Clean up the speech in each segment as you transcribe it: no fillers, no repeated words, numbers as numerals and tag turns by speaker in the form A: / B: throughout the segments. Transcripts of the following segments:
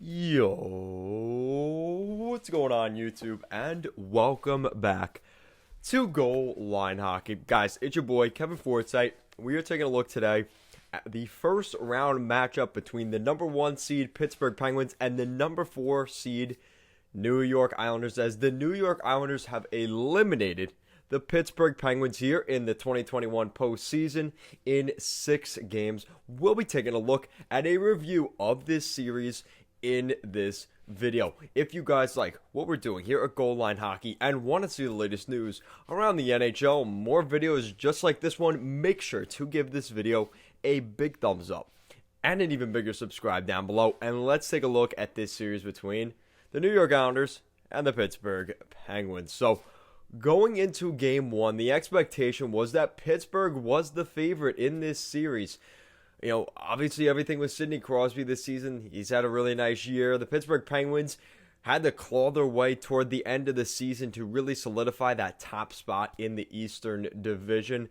A: Yo, what's going on YouTube? And welcome back to Goal Line Hockey. Guys, it's your boy Kevin Forsythe. We are taking a look today at the first round matchup between the number 1 seed Pittsburgh Penguins and the number 4 seed New York Islanders, as the New York Islanders have eliminated the Pittsburgh Penguins here in the 2021 postseason in 6 games. We'll be taking a look at a review of this series in this video. If you guys like what we're doing here at Goal Line Hockey and want to see the latest news around the NHL, more videos just like this one, make sure to give this video a big thumbs up and an even bigger subscribe down below. And let's take a look at this series between the New York Islanders and the Pittsburgh Penguins. So going into game 1, the expectation was that Pittsburgh was the favorite in this series. You know, obviously everything with Sidney Crosby this season. He's had a really nice year. The Pittsburgh Penguins had to claw their way toward the end of the season to really solidify that top spot in the Eastern Division.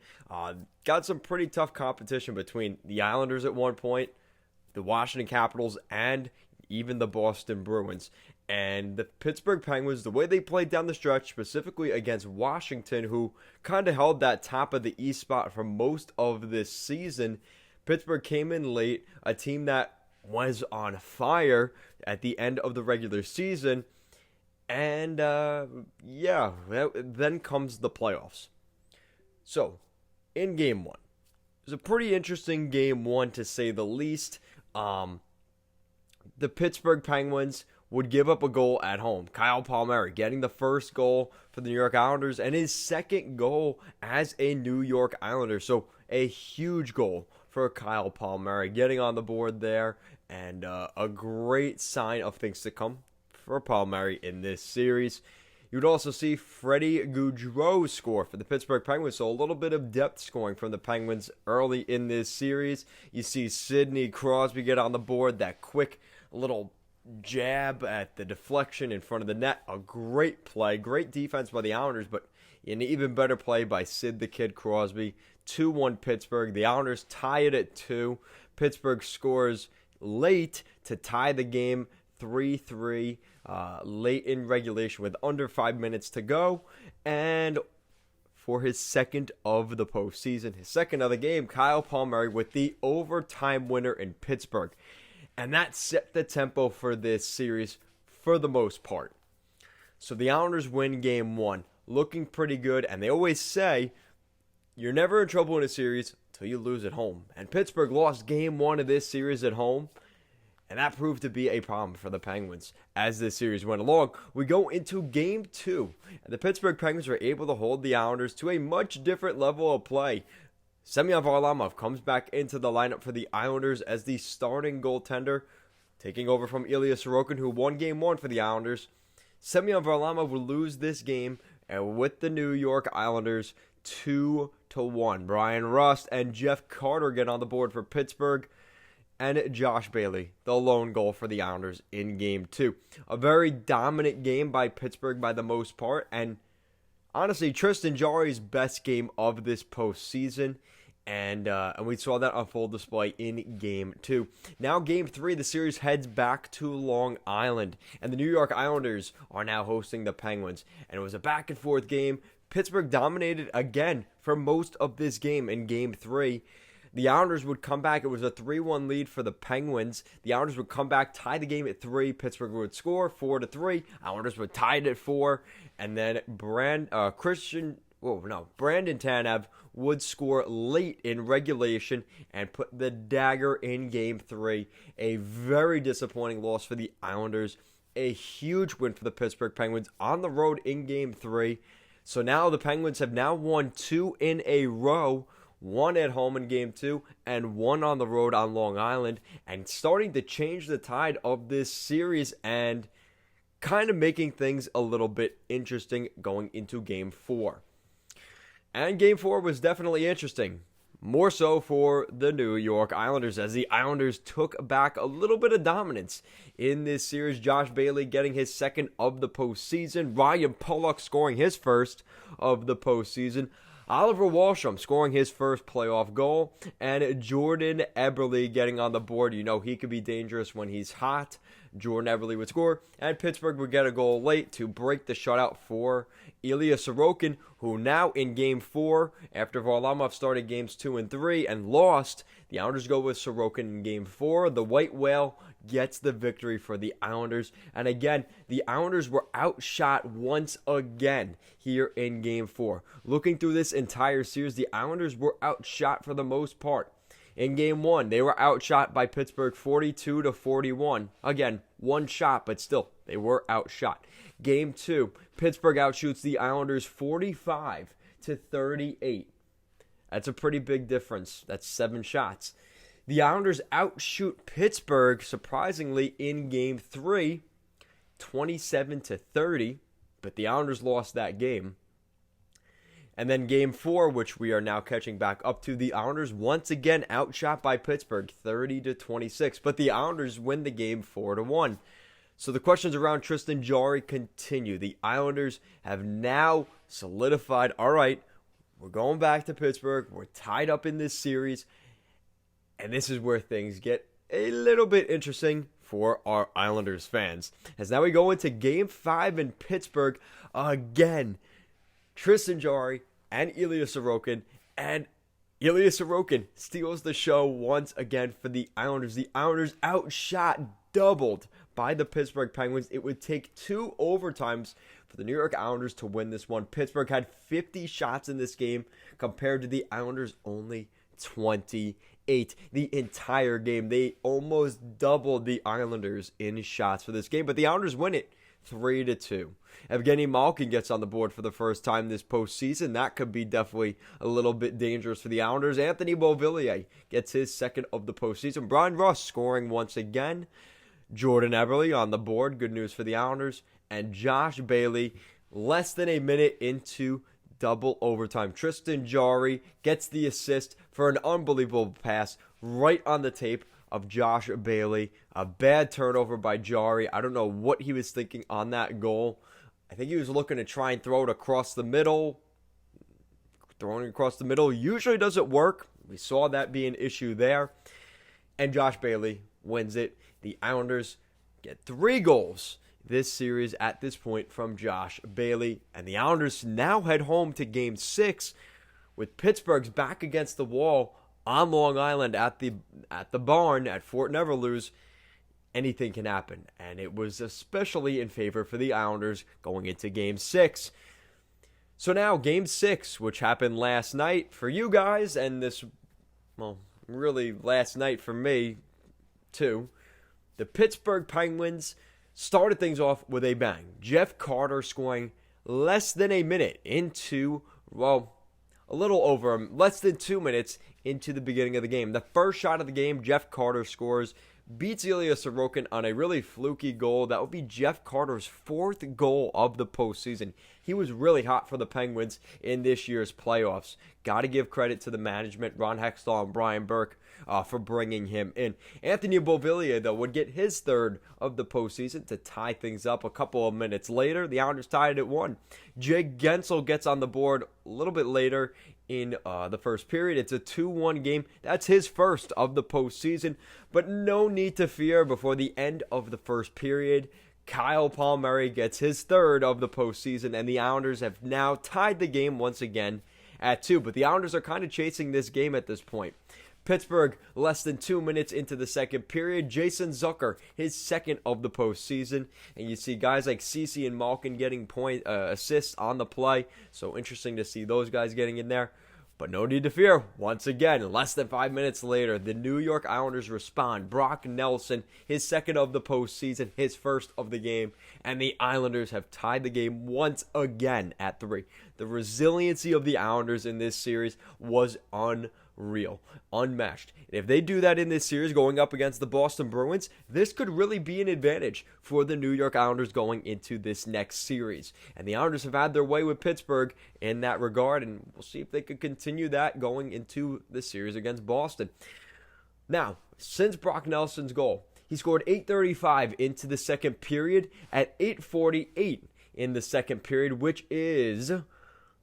A: Got some pretty tough competition between the Islanders at one point, the Washington Capitals, and even the Boston Bruins. And the Pittsburgh Penguins, the way they played down the stretch, specifically against Washington, who kind of held that top of the East spot for most of this season, Pittsburgh came in late, a team that was on fire at the end of the regular season. And, then comes the playoffs. So, in Game 1, it was a pretty interesting Game 1 to say the least. The Pittsburgh Penguins would give up a goal at home. Kyle Palmieri getting the first goal for the New York Islanders and his second goal as a New York Islander. So, a huge goal for Kyle Palmieri getting on the board there, and a great sign of things to come for Palmieri in this series. You'd also see Freddie Gaudreau score for the Pittsburgh Penguins, so a little bit of depth scoring from the Penguins early in this series. You see Sidney Crosby get on the board, that quick little jab at the deflection in front of the net. A great play, great defense by the Islanders, but an even better play by Sid the Kid Crosby. 2-1 Pittsburgh. The Islanders tie it at 2. Pittsburgh scores late to tie the game 3-3 late in regulation with under 5 minutes to go. And for his second of the postseason, his second of the game, Kyle Palmieri with the overtime winner in Pittsburgh. And that set the tempo for this series for the most part. So the Islanders win game 1, looking pretty good. And they always say, you're never in trouble in a series until you lose at home. And Pittsburgh lost game 1 of this series at home. And that proved to be a problem for the Penguins as this series went along. We go into game 2. And the Pittsburgh Penguins were able to hold the Islanders to a much different level of play. Semyon Varlamov comes back into the lineup for the Islanders as the starting goaltender, taking over from Ilya Sorokin, who won game 1 for the Islanders. Semyon Varlamov will lose this game with the New York Islanders 2-1. Brian Rust and Jeff Carter get on the board for Pittsburgh, and Josh Bailey, the lone goal for the Islanders in Game 2. A very dominant game by Pittsburgh by the most part, and honestly, Tristan Jarry's best game of this postseason, and we saw that on full display in Game 2. Now Game 3, the series heads back to Long Island, and the New York Islanders are now hosting the Penguins, and it was a back-and-forth game. Pittsburgh dominated again for most of this game in Game 3. The Islanders would come back. It was a 3-1 lead for the Penguins. The Islanders would come back, tie the game at 3. Pittsburgh would score 4-3. Islanders would tie it at 4. And then Brandon Tanev would score late in regulation and put the dagger in Game 3. A very disappointing loss for the Islanders. A huge win for the Pittsburgh Penguins on the road in Game 3. So now the Penguins have now won 2 in a row. 1 at home in Game 2, and 1 on the road on Long Island, and starting to change the tide of this series and kind of making things a little bit interesting going into Game 4. And Game 4 was definitely interesting. More so for the New York Islanders, as the Islanders took back a little bit of dominance in this series. Josh Bailey getting his second of the postseason. Ryan Pulock scoring his first of the postseason. Oliver Wahlstrom scoring his first playoff goal, and Jordan Eberle getting on the board. You know he could be dangerous when he's hot. Jordan Eberle would score, and Pittsburgh would get a goal late to break the shutout for Ilya Sorokin, who now in Game 4, after Varlamov started Games 2 and 3 and lost, the Islanders go with Sorokin in Game 4. The White Whale gets the victory for the Islanders. And again, the Islanders were outshot once again here in Game 4. Looking through this entire series, the Islanders were outshot for the most part. In Game 1, they were outshot by Pittsburgh 42-41. Again, one shot, but still, they were outshot. Game 2, Pittsburgh outshoots the Islanders 45-38. That's a pretty big difference. That's 7 shots. The Islanders outshoot Pittsburgh, surprisingly, in Game 3, 27-30, but the Islanders lost that game. And then Game 4, which we are now catching back up to, the Islanders once again outshot by Pittsburgh 30-26, but the Islanders win the game 4-1. So the questions around Tristan Jarry continue. The Islanders have now solidified, all right, we're going back to Pittsburgh, we're tied up in this series, and this is where things get a little bit interesting for our Islanders fans. As now we go into Game 5 in Pittsburgh again. Tristan Jarry and Ilya Sorokin, and Ilya Sorokin steals the show once again for the Islanders. The Islanders outshot, doubled by the Pittsburgh Penguins. It would take 2 overtimes for the New York Islanders to win this one. Pittsburgh had 50 shots in this game compared to the Islanders only 28 the entire game. They almost doubled the Islanders in shots for this game, but the Islanders win it 3-2. Evgeny Malkin gets on the board for the first time this postseason. That could be definitely a little bit dangerous for the Islanders. Anthony Beauvillier gets his second of the postseason. Brian Rust scoring once again. Jordan Eberle on the board. Good news for the Islanders. And Josh Bailey, less than a minute into double overtime. Tristan Jarry gets the assist for an unbelievable pass right on the tape of Josh Bailey. A bad turnover by Jarry. I don't know what he was thinking on that goal. I think he was looking to try and throw it across the middle. Throwing it across the middle usually doesn't work. We saw that be an issue there. And Josh Bailey wins it. The Islanders get 3 goals this series at this point from Josh Bailey. And the Islanders now head home to Game 6 with Pittsburgh's back against the wall on Long Island at the barn at Fort Neverlose. Anything can happen, and it was especially in favor for the Islanders going into Game 6. So now, Game 6, which happened last night for you guys, and this, well, really last night for me, too. The Pittsburgh Penguins started things off with a bang. Jeff Carter scoring less than a minute into, well, a little over, less than 2 minutes into the beginning of the game. The first shot of the game, Jeff Carter scores, beats Ilya Sorokin on a really fluky goal. That would be Jeff Carter's 4th goal of the postseason. He was really hot for the Penguins in this year's playoffs. Got to give credit to the management, Ron Hextall and Brian Burke, for bringing him in. Anthony Beauvillier, though, would get his 3rd of the postseason to tie things up a couple of minutes later. The Islanders tied it at 1. Jake Gensel gets on the board a little bit later in the first period. It's a 2-1 game. That's his 1st of the postseason, but no need to fear before the end of the first period. Kyle Palmieri gets his 3rd of the postseason, and the Islanders have now tied the game once again at 2. But the Islanders are kind of chasing this game at this point. Pittsburgh, less than 2 minutes into the second period, Jason Zucker, his 2nd of the postseason. And you see guys like Ceci and Malkin getting assists on the play. So interesting to see those guys getting in there. But no need to fear. Once again, less than 5 minutes later, the New York Islanders respond. Brock Nelson, his 2nd of the postseason, his 1st of the game. And the Islanders have tied the game once again at 3. The resiliency of the Islanders in this series was unreal, unmatched. And if they do that in this series going up against the Boston Bruins, this could really be an advantage for the New York Islanders going into this next series. And the Islanders have had their way with Pittsburgh in that regard, and we'll see if they could continue that going into the series against Boston. Now, since Brock Nelson's goal, he scored 8:35 into the second period at 8:48 in the second period, which is,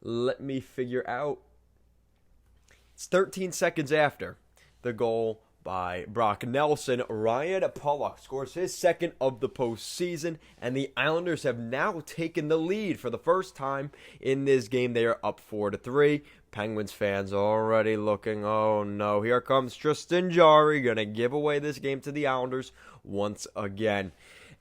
A: let me figure out, It's 13 seconds after the goal by Brock Nelson. Ryan Pulock scores his second of the postseason, and the Islanders have now taken the lead for the first time in this game. They are up 4-3. Penguins fans already looking, oh no, here comes Tristan Jarry, gonna give away this game to the Islanders once again.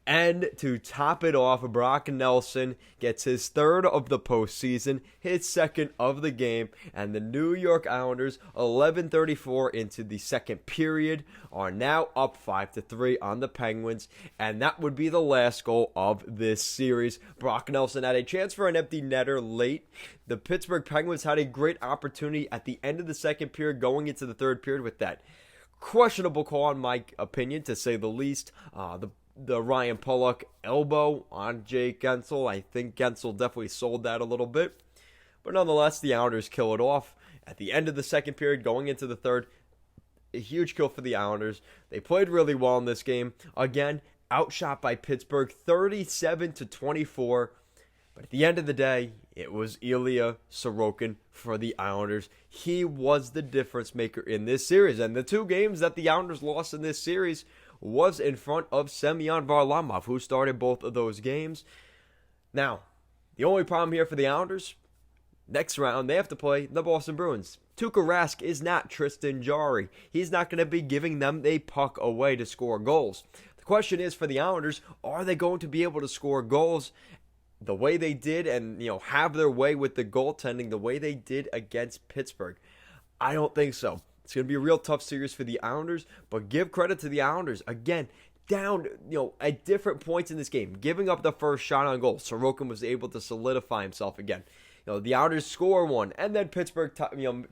A: And to top it off, Brock Nelson gets his third of the postseason, his second of the game, and the New York Islanders, 11:34 into the second period, are now up 5-3 on the Penguins, and that would be the last goal of this series. Brock Nelson had a chance for an empty netter late. The Pittsburgh Penguins had a great opportunity at the end of the second period, going into the third period with that questionable call, in my opinion, to say the least. The Ryan Pulock elbow on Jake Guentzel. I think Guentzel definitely sold that a little bit. But nonetheless, the Islanders kill it off at the end of the second period, going into the third. A huge kill for the Islanders. They played really well in this game. Again, outshot by Pittsburgh, 37-24. But at the end of the day, it was Ilya Sorokin for the Islanders. He was the difference maker in this series. And the two games that the Islanders lost in this series was in front of Semyon Varlamov, who started both of those games. Now, the only problem here for the Islanders, next round, they have to play the Boston Bruins. Tuukka Rask is not Tristan Jarry. He's not going to be giving them a puck away to score goals. The question is for the Islanders, are they going to be able to score goals the way they did and, have their way with the goaltending the way they did against Pittsburgh? I don't think so. It's going to be a real tough series for the Islanders, but give credit to the Islanders. Again, down, at different points in this game, giving up the first shot on goal. Sorokin was able to solidify himself again. The Islanders score one, and then Pittsburgh,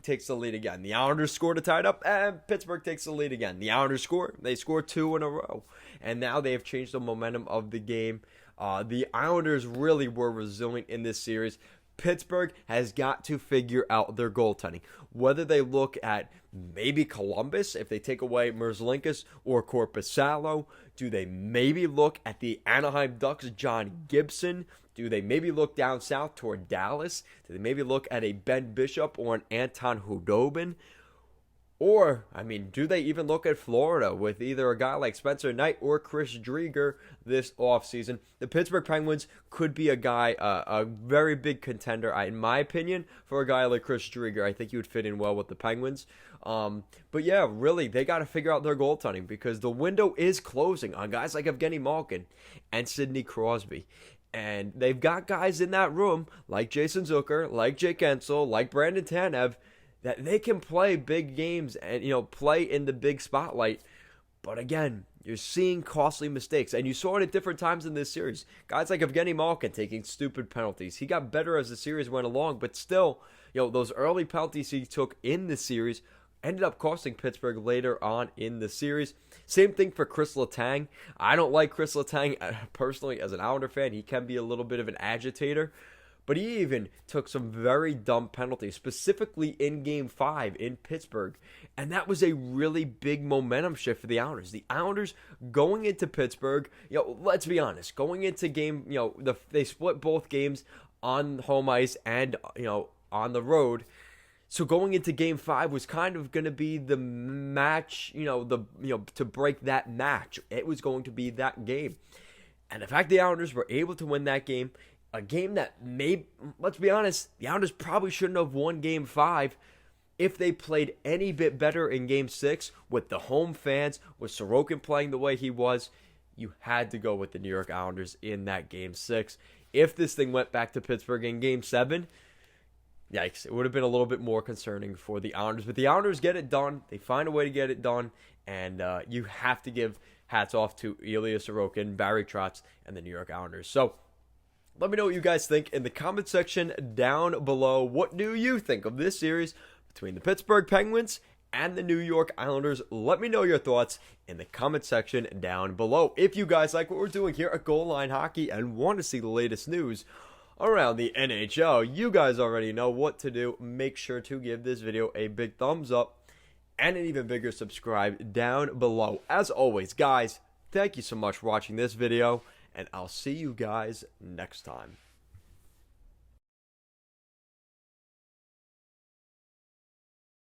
A: takes the lead again. The Islanders score to tie it up, and Pittsburgh takes the lead again. The Islanders score. They score two in a row, and now they have changed the momentum of the game. The Islanders really were resilient in this series. Pittsburgh has got to figure out their goaltending. Whether they look at maybe Columbus, if they take away Merzlikins or Korpisalo, do they maybe look at the Anaheim Ducks' John Gibson? Do they maybe look down south toward Dallas? Do they maybe look at a Ben Bishop or an Anton Khudobin? Or, do they even look at Florida with either a guy like Spencer Knight or Chris Driedger this offseason? The Pittsburgh Penguins could be a very big contender, in my opinion, for a guy like Chris Driedger. I think he would fit in well with the Penguins. But yeah, really, they got to figure out their goaltending because the window is closing on guys like Evgeny Malkin and Sidney Crosby. And they've got guys in that room like Jason Zucker, like Jake Guentzel, like Brandon Tanev, that they can play big games and, play in the big spotlight. But again, you're seeing costly mistakes. And you saw it at different times in this series. Guys like Evgeny Malkin taking stupid penalties. He got better as the series went along. But still, those early penalties he took in the series ended up costing Pittsburgh later on in the series. Same thing for Chris Letang. I don't like Chris Letang personally as an Islander fan. He can be a little bit of an agitator. But he even took some very dumb penalties, specifically in Game 5 in Pittsburgh. And that was a really big momentum shift for the Islanders. The Islanders going into Pittsburgh, let's be honest, going into game, they split both games on home ice and, on the road. So going into Game 5 was kind of going to be the match, to break that match. It was going to be that game. And the fact the Islanders were able to win that game, a game that let's be honest, the Islanders probably shouldn't have won Game 5 if they played any bit better in Game 6 with the home fans, with Sorokin playing the way he was. You had to go with the New York Islanders in that Game 6. If this thing went back to Pittsburgh in Game 7, yikes, it would have been a little bit more concerning for the Islanders. But the Islanders get it done. They find a way to get it done. And you have to give hats off to Ilya Sorokin, Barry Trotz, and the New York Islanders. So, let me know what you guys think in the comment section down below. What do you think of this series between the Pittsburgh Penguins and the New York Islanders? Let me know your thoughts in the comment section down below. If you guys like what we're doing here at Goal Line Hockey and want to see the latest news around the NHL, you guys already know what to do. Make sure to give this video a big thumbs up and an even bigger subscribe down below. As always, guys, thank you so much for watching this video. And I'll see you guys next time.